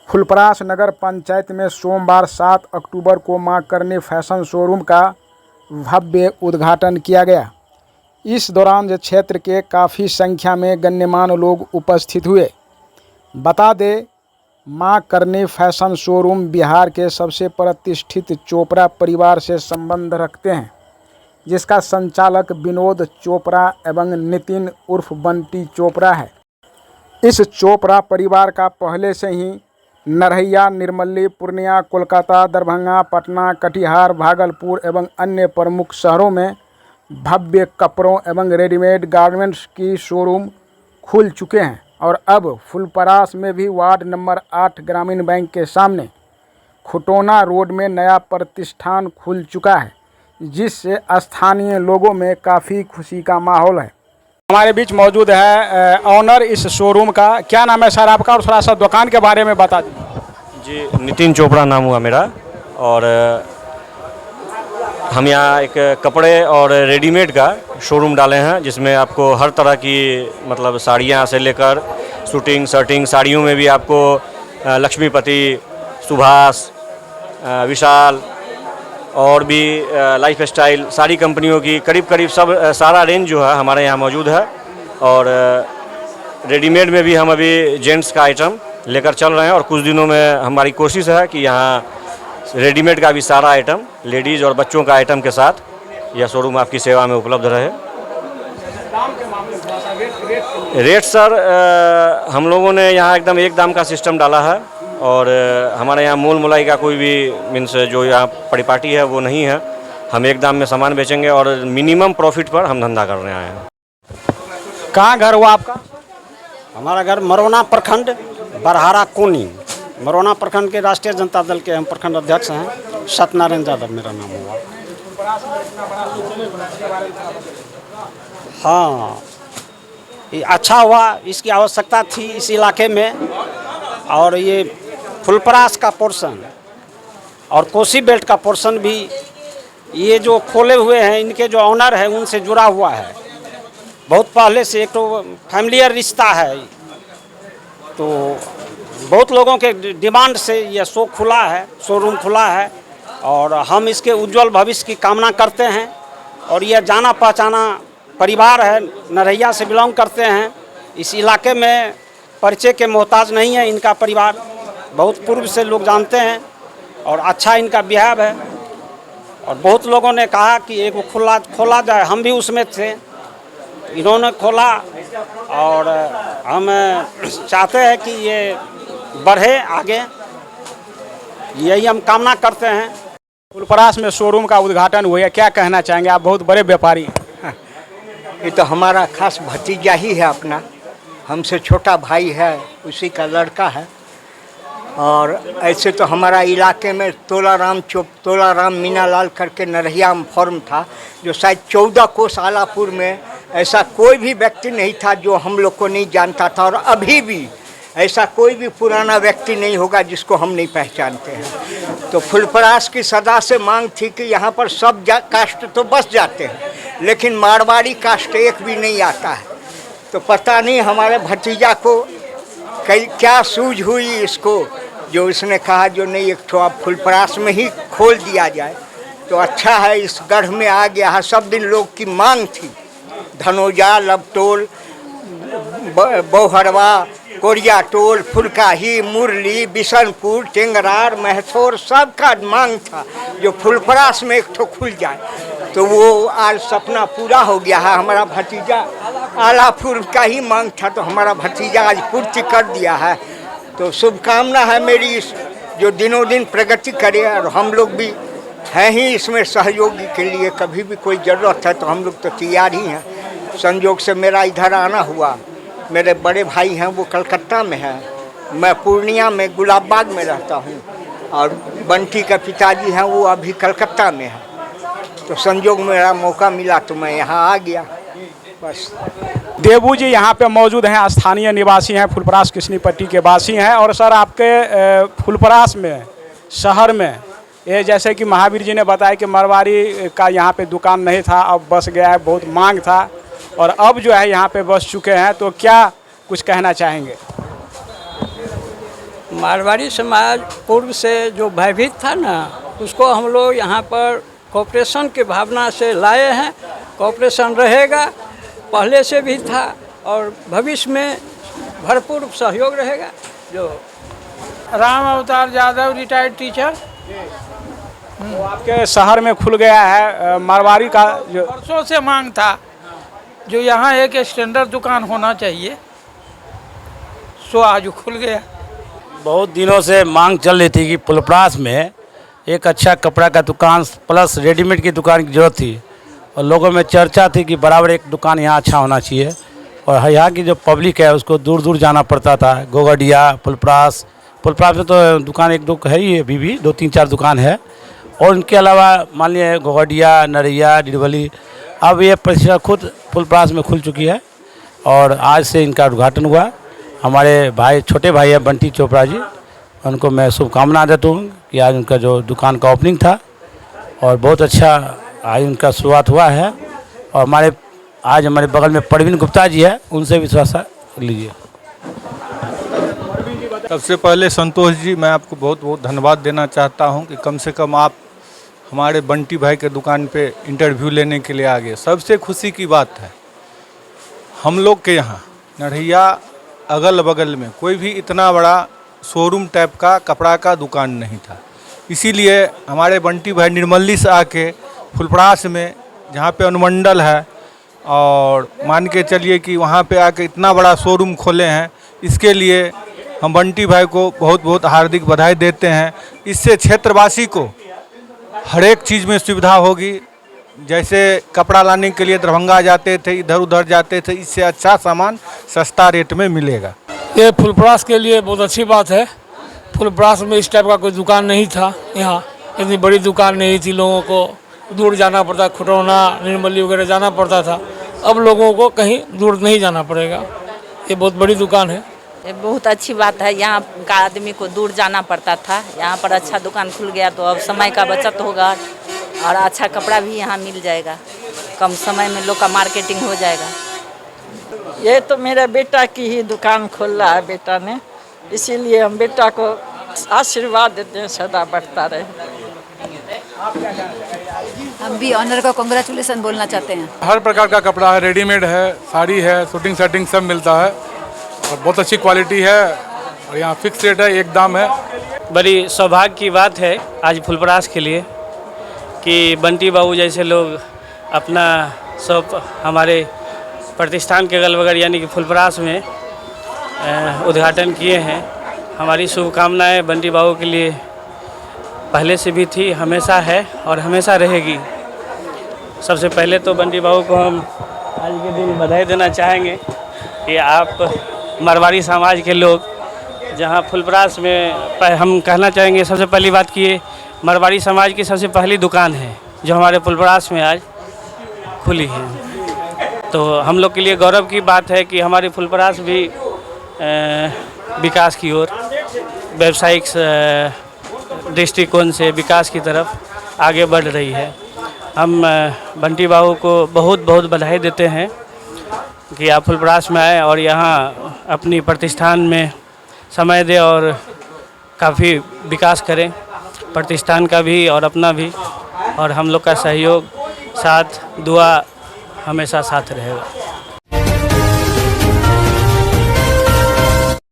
फुलपरास नगर पंचायत में सोमवार 7 अक्टूबर को मां करनी फैशन शोरूम का भव्य उद्घाटन किया गया। इस दौरान क्षेत्र के काफ़ी संख्या में गण्यमान्य लोग उपस्थित हुए। बता दें, मां करनी फैशन शोरूम बिहार के सबसे प्रतिष्ठित चोपड़ा परिवार से संबंध रखते हैं, जिसका संचालक विनोद चोपड़ा एवं नितिन उर्फ बंटी चोपड़ा है। इस चोपड़ा परिवार का पहले से ही नरहैया, निर्मली, पूर्णिया, कोलकाता, दरभंगा, पटना, कटिहार, भागलपुर एवं अन्य प्रमुख शहरों में भव्य कपड़ों एवं रेडीमेड गारमेंट्स की शोरूम खुल चुके हैं और अब फुलपरास में भी वार्ड नंबर 8 ग्रामीण बैंक के सामने खुटोना रोड में नया प्रतिष्ठान खुल चुका है, जिससे स्थानीय लोगों में काफ़ी खुशी का माहौल है। हमारे बीच मौजूद है ऑनर इस शोरूम का। क्या नाम है सर आपका और थोड़ा सा दुकान के बारे में बता दीजिए। जी, नितिन चोपड़ा नाम हुआ मेरा और हम यहाँ एक कपड़े और रेडीमेड का शोरूम डाले हैं, जिसमें आपको हर तरह की मतलब साड़ियाँ से लेकर शूटिंग शर्टिंग साड़ियों में भी आपको लक्ष्मीपति, सुभाष, विशाल और भी लाइफ स्टाइल सारी कंपनियों की करीब सब सारा रेंज जो है हमारे यहाँ मौजूद है। और रेडीमेड में भी हम अभी जेंट्स का आइटम लेकर चल रहे हैं और कुछ दिनों में हमारी कोशिश है कि यहाँ रेडीमेड का भी सारा आइटम लेडीज़ और बच्चों का आइटम के साथ यह शोरूम आपकी सेवा में उपलब्ध रहे। रेट सर हम लोगों ने यहाँ एकदम एक दाम का सिस्टम डाला है और हमारे यहाँ मोल मोलाई का कोई भी मीन्स जो यहाँ परिपाटी है वो नहीं है। हम एक दाम में सामान बेचेंगे और मिनिमम प्रॉफिट पर हम धंधा करने आए हैं। कहाँ घर हुआ आपका? हमारा घर मरौना प्रखंड बरहारा कोनी। मरौना प्रखंड के राष्ट्रीय जनता दल के हम प्रखंड अध्यक्ष हैं। सत्यनारायण यादव मेरा नाम हुआ। हाँ, ये अच्छा हुआ, इसकी आवश्यकता थी इस इलाके में। और ये फुलपरास का पोर्शन और कोसी बेल्ट का पोर्शन भी ये जो खोले हुए हैं, इनके जो ऑनर है उनसे जुड़ा हुआ है। बहुत पहले से एक तो फैमिलियर रिश्ता है, तो बहुत लोगों के डिमांड से यह शोरूम खुला है और हम इसके उज्जवल भविष्य की कामना करते हैं। और यह जाना पहचाना परिवार है, नरहैया से बिलोंग करते हैं। इस इलाके में परिचय के मोहताज नहीं है इनका परिवार, बहुत पूर्व से लोग जानते हैं और अच्छा इनका बिहेव है। और बहुत लोगों ने कहा कि एक खोला जाए, हम भी उसमें थे, इन्होंने खोला और हम चाहते हैं कि ये बढ़े आगे, यही हम कामना करते हैं। फुलपरास में शोरूम का उद्घाटन हुआ, क्या कहना चाहेंगे? आप बहुत बड़े व्यापारी हैं। ये तो हमारा खास भतीजा ही है, अपना हमसे छोटा भाई है, उसी का लड़का है। और ऐसे तो हमारा इलाके में तोलाराम मीनालाल करके नरहैया फॉर्म था, जो शायद 14 कोस आलापुर में ऐसा कोई भी व्यक्ति नहीं था जो हम लोग को नहीं जानता था। और अभी भी ऐसा कोई भी पुराना व्यक्ति नहीं होगा जिसको हम नहीं पहचानते हैं। तो फुलपरास की सदा से मांग थी कि यहाँ पर सब कास्ट तो बस जाते हैं, लेकिन मारवाड़ी कास्ट एक भी नहीं आता है। तो पता नहीं हमारे भतीजा को क्या सूझ हुई इसको, जो इसने कहा जो नहीं एक तो आप फुलपरास में ही खोल दिया जाए तो अच्छा है। इस गढ़ में आ गया है, सब दिन लोग की मांग थी। धनोजा, लबटोल, बौहरवा, कोरिया टोल, फुलकाही, मुरली, बिशनपुर, टेंगरार, महथौर सबका मांग था जो फुलपरास में एक ठो खुल जाए। तो वो आज सपना पूरा हो गया है। हमारा भतीजा आलापुर का ही मांग था, तो हमारा भतीजा आज पूर्ति कर दिया है। तो शुभकामना है मेरी जो दिनों दिन प्रगति करे, और हम लोग भी हैं ही इसमें सहयोगी के लिए। कभी भी कोई ज़रूरत है तो हम लोग तो तैयार ही हैं। संयोग से मेरा इधर आना हुआ, मेरे बड़े भाई हैं वो कलकत्ता में हैं, मैं पूर्णिया में गुलाबबाग में रहता हूँ, और बंटी के पिताजी हैं वो अभी कलकत्ता में हैं। तो संयोग मेरा मौका मिला तो मैं यहाँ आ गया बस। देवू जी यहाँ पे मौजूद हैं, स्थानीय निवासी हैं, फुलपरास किसनीपट्टी के वासी हैं। और सर आपके फुलपरास में शहर में ये जैसे कि महावीर जी ने बताया कि मारवाड़ी का यहाँ पे दुकान नहीं था, अब बस गया है, बहुत मांग था और अब जो है यहाँ पे बस चुके हैं, तो क्या कुछ कहना चाहेंगे? मारवाड़ी समाज पूर्व से जो भयभीत था ना, उसको हम लोग यहाँ पर कोऑपरेशन की भावना से लाए हैं। कोऑपरेशन रहेगा, पहले से भी था और भविष्य में भरपूर सहयोग रहेगा। जो राम अवतार यादव, रिटायर्ड टीचर। तो आपके शहर में खुल गया है मारवाड़ी का जो वर्षों से मांग था, जो यहाँ एक स्टैंडर्ड दुकान होना चाहिए, सो आज खुल गया। बहुत दिनों से मांग चल रही थी कि पुलपरास में एक अच्छा कपड़ा का दुकान प्लस रेडीमेड की दुकान की ज़रूरत थी, और लोगों में चर्चा थी कि बराबर एक दुकान यहाँ अच्छा होना चाहिए। और यहाँ की जो पब्लिक है उसको दूर दूर जाना पड़ता था, गोगडिया, पुलपरास में तो दुकान एक दो है ही, अभी भी 2-3-4 दुकान है। और उनके अलावा मान लीजिए गोगडिया, नरैया, डिडवली, अब ये प्रतिष्ठा खुद पुलपरास में खुल चुकी है और आज से इनका उद्घाटन हुआ। हमारे भाई, छोटे भाई हैं बंटी चोपड़ा जी, उनको मैं शुभकामना देता हूँ कि आज उनका जो दुकान का ओपनिंग था और बहुत अच्छा आज उनका शुरुआत हुआ है। और आज हमारे बगल में प्रवीण गुप्ता जी है, उनसे भी थोड़ा सा लीजिए। सबसे पहले संतोष जी, मैं आपको बहुत बहुत धन्यवाद देना चाहता हूं कि कम से कम आप हमारे बंटी भाई के दुकान पे इंटरव्यू लेने के लिए आ गए। सबसे खुशी की बात है, हम लोग के यहाँ नरैया अगल बगल में कोई भी इतना बड़ा शोरूम टाइप का कपड़ा का दुकान नहीं था। इसीलिए हमारे बंटी भाई निर्मली से आके फुलपरास में, जहाँ पे अनुमंडल है, और मान के चलिए कि वहाँ पे आके इतना बड़ा शोरूम खोले हैं। इसके लिए हम बंटी भाई को बहुत बहुत हार्दिक बधाई देते हैं। इससे क्षेत्रवासी को हर एक चीज़ में सुविधा होगी। जैसे कपड़ा लाने के लिए दरभंगा जाते थे, इधर उधर जाते थे, इससे अच्छा सामान सस्ता रेट में मिलेगा। ये फुलपरास के लिए बहुत अच्छी बात है। फुलपरास में इस टाइप का कोई दुकान नहीं था, यहाँ इतनी बड़ी दुकान नहीं थी, लोगों को दूर जाना पड़ता, खुटौना, निर्मली वगैरह जाना पड़ता था। अब लोगों को कहीं दूर नहीं जाना पड़ेगा, ये बहुत बड़ी दुकान है। ये बहुत अच्छी बात है। यहाँ का आदमी को दूर जाना पड़ता था, यहाँ पर अच्छा दुकान खुल गया तो अब समय का बचत होगा और अच्छा कपड़ा भी यहाँ मिल जाएगा। कम समय में लोग का मार्केटिंग हो जाएगा। ये तो मेरे बेटा की ही दुकान खोल रहा है बेटा ने, इसीलिए हम बेटा को आशीर्वाद देते हैं, सदा बढ़ता रहे। हम भी ऑनर को कांग्रेचुलेसन बोलना चाहते हैं। हर प्रकार का कपड़ा है, रेडीमेड है, साड़ी है, शूटिंग सेटिंग सब मिलता है और बहुत अच्छी क्वालिटी है और यहाँ फिक्स रेट है, एक दाम है। बड़ी सौभाग्य की बात है आज फुलपरास के लिए कि बंटी बाबू जैसे लोग अपना शॉप हमारे प्रतिष्ठान के अगल बगल यानी कि फुलपरास में उद्घाटन किए हैं। हमारी शुभकामनाएं बंटी बाबू के लिए पहले से भी थी, हमेशा है और हमेशा रहेगी। सबसे पहले तो बंटी बाबू को हम आज के दिन बधाई देना चाहेंगे कि आप मारवाड़ी समाज के लोग जहां फुलपरास में हम कहना चाहेंगे सबसे पहली बात कि ये मारवाड़ी समाज की सबसे पहली दुकान है जो हमारे फुलपरास में आज खुली है। तो हम लोग के लिए गौरव की बात है कि हमारी फुलपरास भी विकास की ओर, व्यावसायिक दृष्टिकोण से विकास की तरफ आगे बढ़ रही है। हम बंटी बाबू को बहुत बहुत बधाई देते हैं कि आप फुलपरास में आए और यहाँ अपनी प्रतिष्ठान में समय दें और काफ़ी विकास करें, प्रतिष्ठान का भी और अपना भी, और हम लोग का सहयोग, साथ, दुआ हमेशा साथ रहेगा।